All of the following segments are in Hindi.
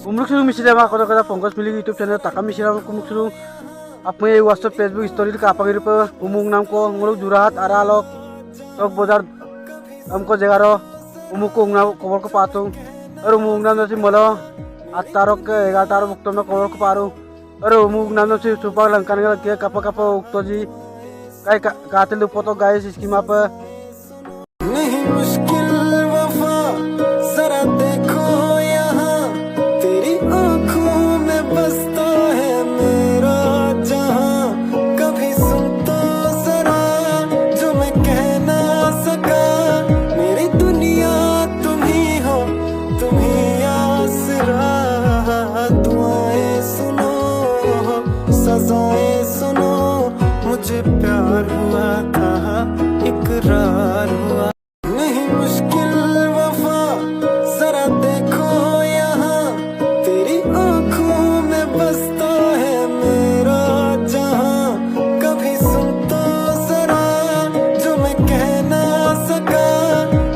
Umruk suru misile ma kota kota Pongkas Milik YouTube channel takam misile kumuk suru apa ये WhatsApp Facebook story का apa gitu पे umung नाम को nguluk jurahat ara lok tok bozar हमको जगह रो umuk को उंगना कवर को पातू और umung नाम नसी malo attaरो के 11 बुक्तम ना कवर को पारू और umung नाम नसी सुपर लंकान के कपा कपा उक्तो जी काय कातिल फोटो गाइस इसकी माप नहीं मुश्किल वफा जरा देखो यहाँ तेरी आँखों में बसता है मेरा जहाँ कभी सुन तो जरा जो मैं कह ना सका मेरी दुनिया तुम ही हो तुम ही आसरा दुआएं सुनो सजाएं सुनो मुझे प्यार हुआ था इकरार हुआ नहीं मुश्किल वफा जरा देखो यहाँ तेरी आँखों में बसता है मेरा जहाँ कभी सुन तो जरा जो मैं कह ना सका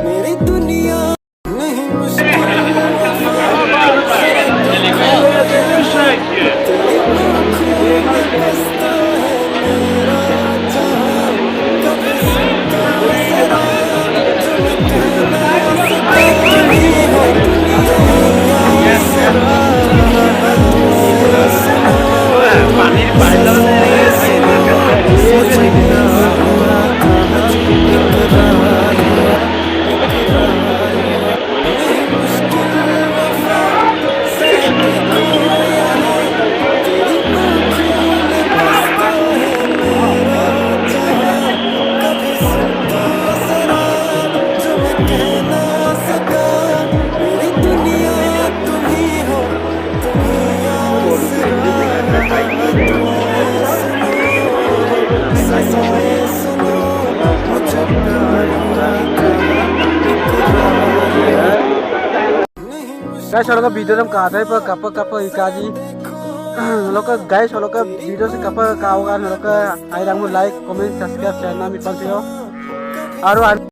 मेरी दुनिया नहीं मुश्किल वफा जरा देखो यहाँ तेरी आँखों में बसता है मेरा जहाँ कभी सुन तो जरा गाइस वालों का वीडियो हम कहा था पर कप कप इकाजी लोग का गाइस वालों का वीडियो से कप का होगा लोग का आई रंग लाइक कमेंट सब्सक्राइब चैनल में पंच और